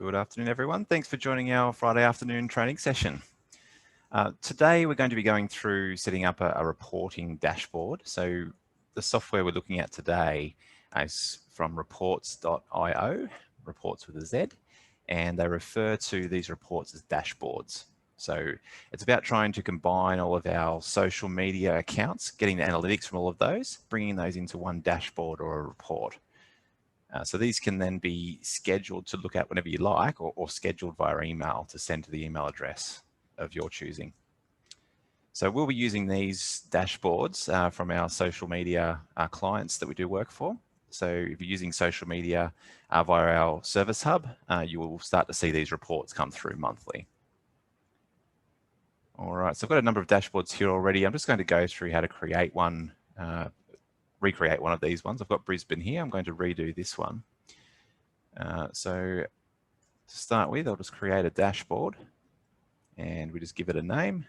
Good afternoon, everyone. Thanks for joining our Friday afternoon training session. Today, we're going to be going through setting up a reporting dashboard. So the software we're looking at today is from Reportz.io, Reportz with a Z, and they refer to these reports as dashboards. So it's about trying to combine all of our social media accounts, getting the analytics from all of those, bringing those into one dashboard or a report. So these can then be scheduled to look at whenever you like, or scheduled via email to send to the email address of your choosing. So we'll be using these dashboards from our social media clients that we do work for. So if you're using social media via our service hub, you will start to see these reports come through monthly. All right, so I've got a number of dashboards here already. I'm just going to go through how to create one, recreate one of these ones. I've got Brisbane here. I'm going to redo this one. So to start with, I'll just create a dashboard and we just give it a name.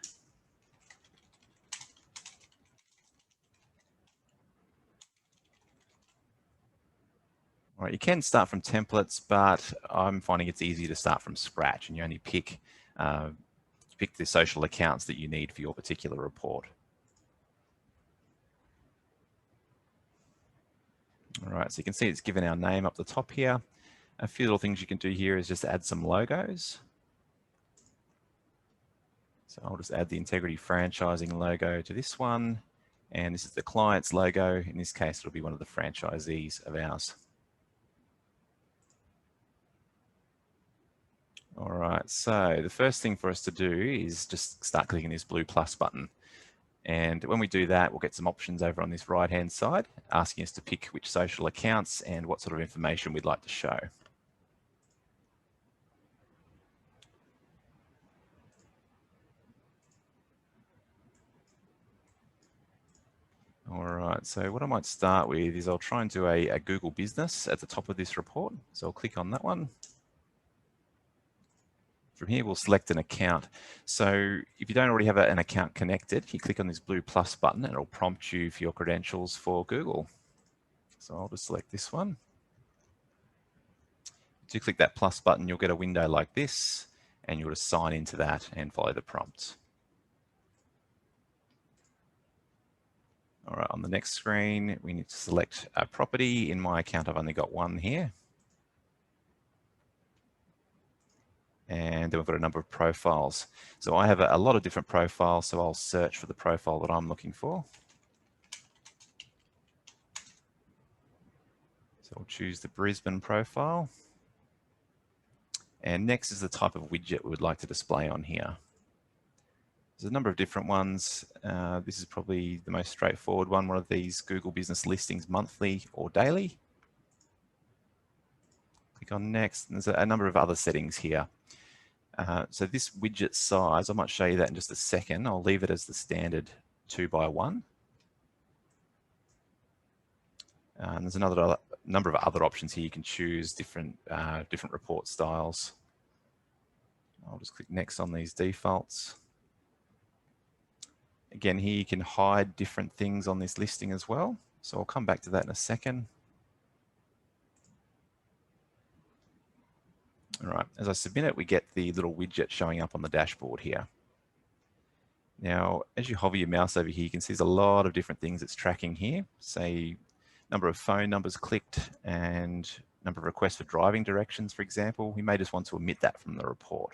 All right, you can start from templates, but I'm finding it's easier to start from scratch and you only pick the social accounts that you need for your particular report. All right, so you can see it's given our name up the top here. A few little things you can do here is just add some logos. So I'll just add the Integrity Franchising logo to this one. And this is the client's logo. In this case, it'll be one of the franchisees of ours. All right, so the first thing for us to do is just start clicking this blue plus button. And when we do that, we'll get some options over on this right-hand side, asking us to pick which social accounts and what sort of information we'd like to show. All right, so what I might start with is I'll try and do a Google business at the top of this report. So I'll click on that one. From here, we'll select an account. So if you don't already have an account connected, you click on this blue plus button and it'll prompt you for your credentials for Google. So I'll just select this one. If you click that plus button, you'll get a window like this and you'll just sign into that and follow the prompts. All right, on the next screen, we need to select a property. In my account, I've only got one here. And then we've got a number of profiles. So I have a lot of different profiles, so I'll search for the profile that I'm looking for. So I'll choose the Brisbane profile. And next is the type of widget we would like to display on here. There's a number of different ones. This is probably the most straightforward one of these Google Business Listings monthly or daily. Click on next, and there's a number of other settings here. So this widget size, I might show you that in just a second. I'll leave it as the standard 2x1. And there's another number of other options here. You can choose different report styles. I'll just click next on these defaults. Again, here you can hide different things on this listing as well. So I'll come back to that in a second. All right, as I submit it, we get the little widget showing up on the dashboard here. Now, as you hover your mouse over here, you can see there's a lot of different things it's tracking here. Say, number of phone numbers clicked and number of requests for driving directions, for example. We may just want to omit that from the report.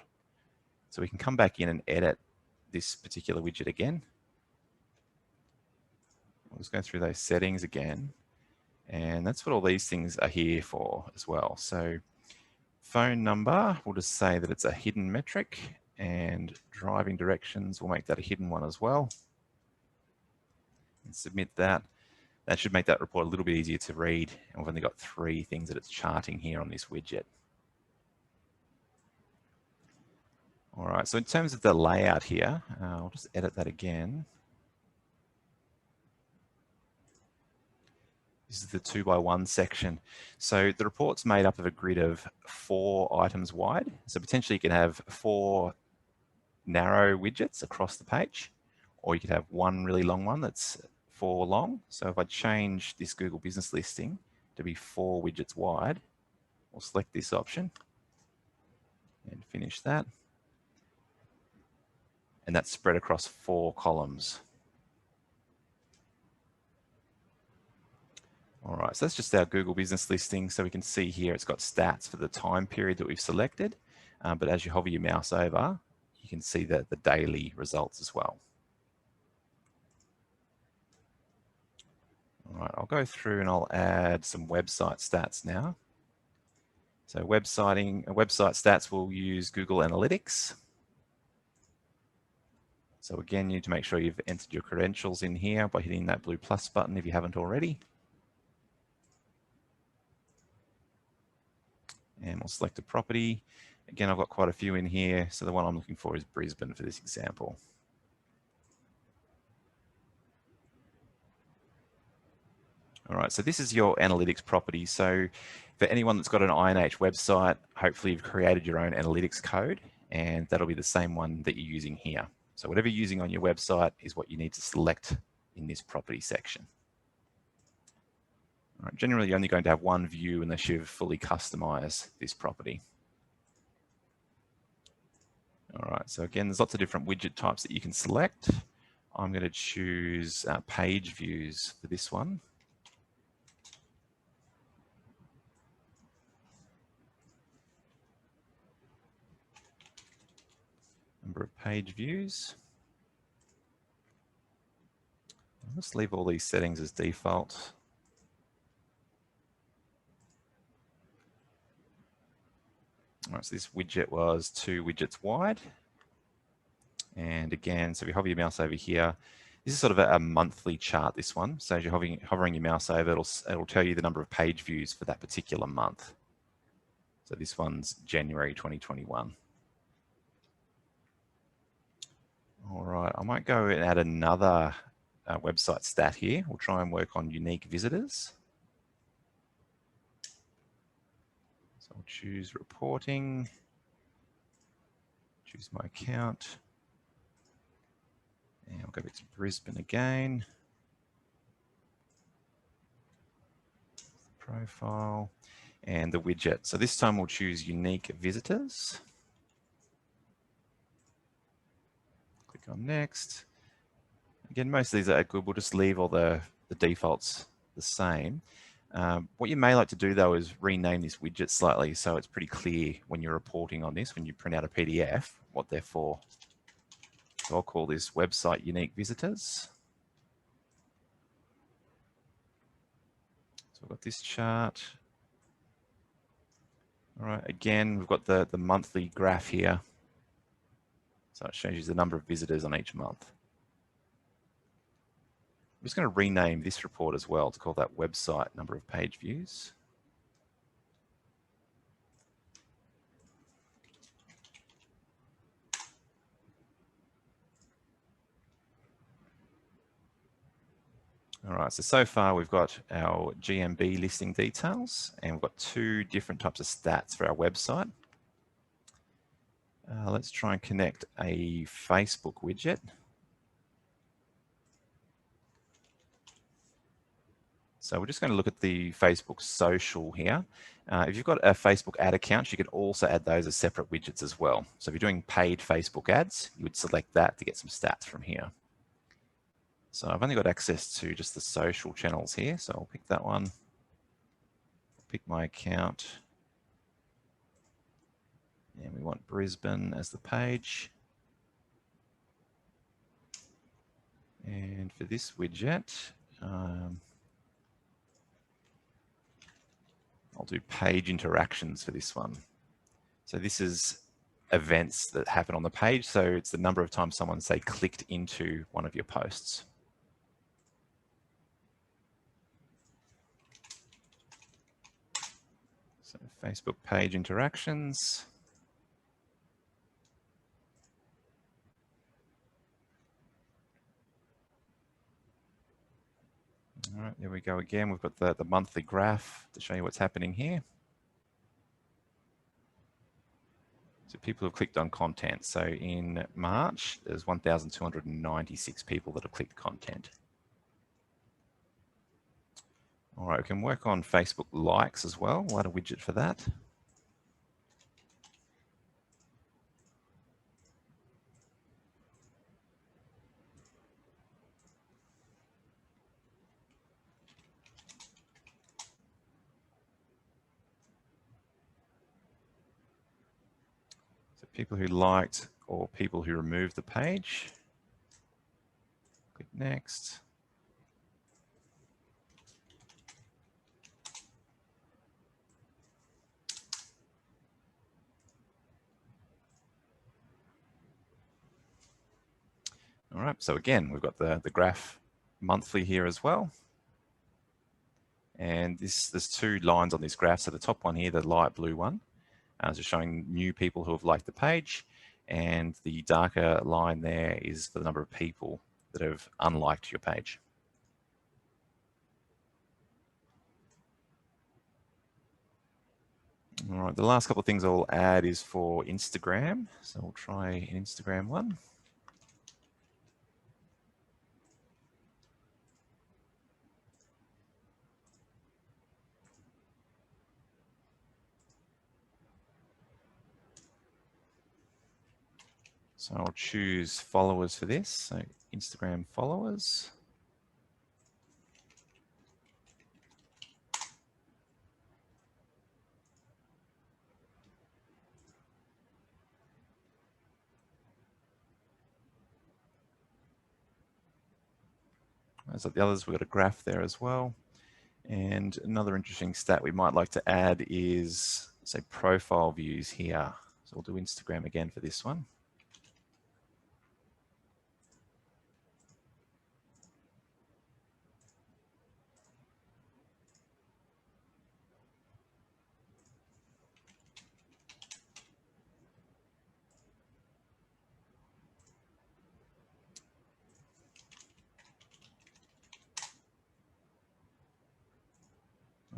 So we can come back in and edit this particular widget again. I'll just go through those settings again. And that's what all these things are here for as well. So phone number, we'll just say that it's a hidden metric, and driving directions, we'll make that a hidden one as well. And submit that. That should make that report a little bit easier to read. And we've only got 3 things that it's charting here on this widget. All right, so in terms of the layout here, I'll just edit that again. This is the 2x1 section. So the report's made up of a grid of 4 items wide. So potentially you can have 4 narrow widgets across the page, or you could have one really long one that's 4 long. So if I change this Google Business listing to be 4 widgets wide, we'll select this option. And finish that. And that's spread across 4 columns. All right, so that's just our Google business listing. So we can see here it's got stats for the time period that we've selected. But as you hover your mouse over, you can see the daily results as well. All right, I'll go through and I'll add some website stats now. So website stats will use Google Analytics. So again, you need to make sure you've entered your credentials in here by hitting that blue plus button if you haven't already. And we'll select a property. Again, I've got quite a few in here. So the one I'm looking for is Brisbane for this example. All right, so this is your analytics property. So for anyone that's got an INH website, hopefully you've created your own analytics code, and that'll be the same one that you're using here. So whatever you're using on your website is what you need to select in this property section. All right, generally, you're only going to have one view unless you've fully customized this property. All right, so again, there's lots of different widget types that you can select. I'm going to choose page views for this one. Number of page views. I'll just leave all these settings as default. All right, so this widget was 2 widgets wide. And again, so if you hover your mouse over here, this is sort of a monthly chart, this one. So as you're hovering your mouse over, it'll tell you the number of page views for that particular month. So this one's January 2021. All right, I might go and add another website stat here. We'll try and work on unique visitors. So I'll choose reporting, choose my account, and I'll go back to Brisbane again. Profile and the widget. So this time we'll choose unique visitors. Click on next. Again, most of these are good. We'll just leave all the defaults the same. What you may like to do though is rename this widget slightly so it's pretty clear when you're reporting on this, when you print out a PDF, what they're for. So I'll call this website unique visitors. So we've got this chart. All right, again, we've got the monthly graph here. So it shows you the number of visitors on each month. I'm just going to rename this report as well to call that website number of page views. All right, so far we've got our GMB listing details and we've got 2 different types of stats for our website. Let's try and connect a Facebook widget. So we're just going to look at the Facebook social here. If you've got a Facebook ad account, you can also add those as separate widgets as well. So if you're doing paid Facebook ads, you would select that to get some stats from here. So I've only got access to just the social channels here. So I'll pick that one, pick my account. And we want Brisbane as the page. And for this widget, I'll do page interactions for this one. So this is events that happen on the page. So it's the number of times someone, say, clicked into one of your posts. So Facebook page interactions. All right, there we go again. We've got the monthly graph to show you what's happening here. So people have clicked on content. So in March, there's 1,296 people that have clicked content. All right, we can work on Facebook likes as well. We'll add a widget for that. people who liked or people who removed the page. Click next. All right, so again, we've got the graph monthly here as well. And there's two lines on this graph. So the top one here, the light blue one, is just showing new people who have liked the page. And the darker line there is the number of people that have unliked your page. All right, the last couple of things I'll add is for Instagram. So we'll try an Instagram one. So I'll choose followers for this. So Instagram followers. As like the others, we've got a graph there as well. And another interesting stat we might like to add is, say, profile views here. So we'll do Instagram again for this one.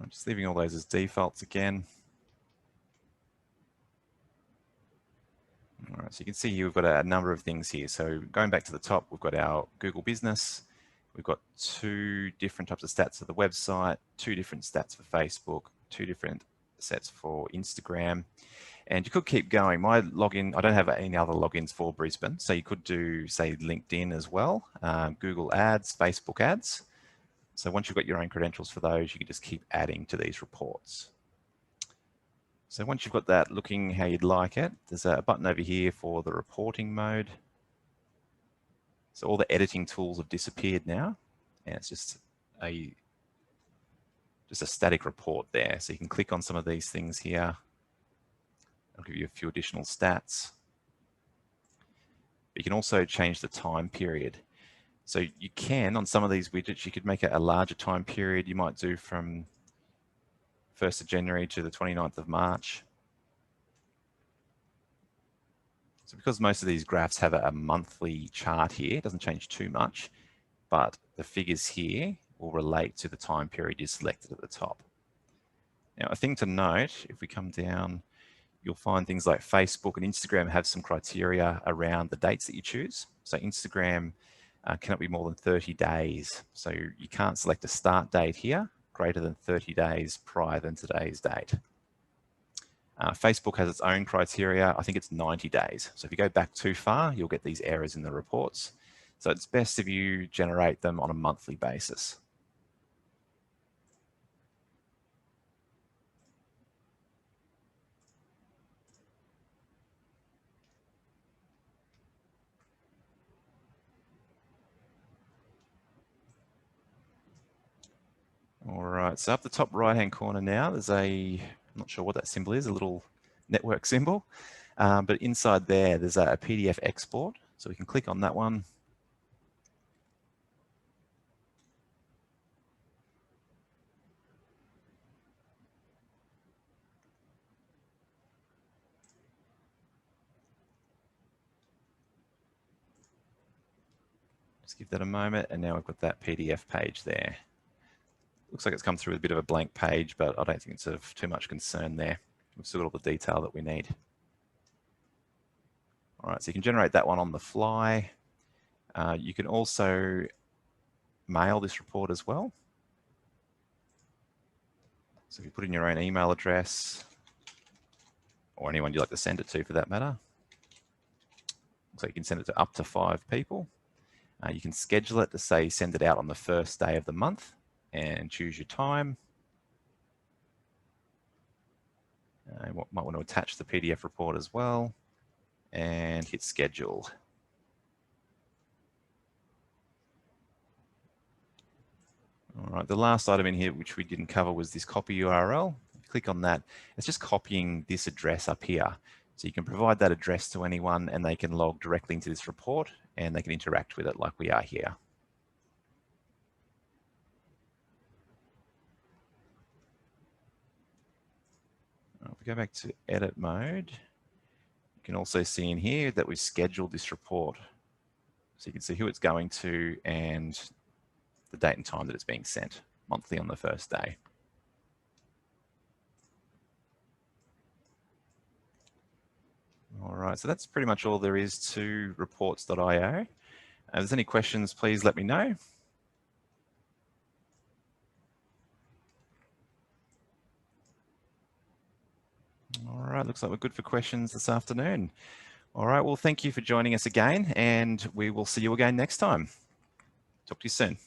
I'm just leaving all those as defaults again. All right, so you can see here we've got a number of things here. So going back to the top, we've got our Google Business. We've got two different types of stats for the website, two different stats for Facebook, two different sets for Instagram. And you could keep going. My login, I don't have any other logins for Brisbane. So you could do, say, LinkedIn as well, Google Ads, Facebook Ads. So once you've got your own credentials for those, you can just keep adding to these reports. So once you've got that looking how you'd like it, there's a button over here for the reporting mode. So all the editing tools have disappeared now, and it's just a static report there. So you can click on some of these things here. I'll give you a few additional stats. You can also change the time period. So you can, on some of these widgets, you could make it a larger time period. You might do from 1st of January to the 29th of March. So because most of these graphs have a monthly chart here, it doesn't change too much, but the figures here will relate to the time period you selected at the top. Now, a thing to note, if we come down, you'll find things like Facebook and Instagram have some criteria around the dates that you choose. So Instagram cannot be more than 30 days. So you can't select a start date here greater than 30 days prior than today's date. Facebook has its own criteria. I think it's 90 days. So if you go back too far, you'll get these errors in the reports. So it's best if you generate them on a monthly basis. All right, so up the top right-hand corner now, there's I'm not sure what that symbol is, a little network symbol. But inside there's a PDF export. So we can click on that one. Just give that a moment, and now we've got that PDF page there. Looks like it's come through with a bit of a blank page, but I don't think it's of too much concern there. We've still got all the detail that we need. All right, so you can generate that one on the fly. You can also mail this report as well. So if you put in your own email address, or anyone you'd like to send it to for that matter, so you can send it to up to 5 people. You can schedule it to say send it out on the first day of the month and choose your time. You might want to attach the PDF report as well. and hit schedule. All right, the last item in here which we didn't cover was this copy URL. Click on that. It's just copying this address up here. So you can provide that address to anyone and they can log directly into this report and they can interact with it like we are here. If we go back to edit mode, you can also see in here that we've scheduled this report. So you can see who it's going to and the date and time that it's being sent, monthly on the first day. All right, so that's pretty much all there is to reportz.io. If there's any questions, please let me know. All right, looks like we're good for questions this afternoon. All right, well, thank you for joining us again, and we will see you again next time. Talk to you soon.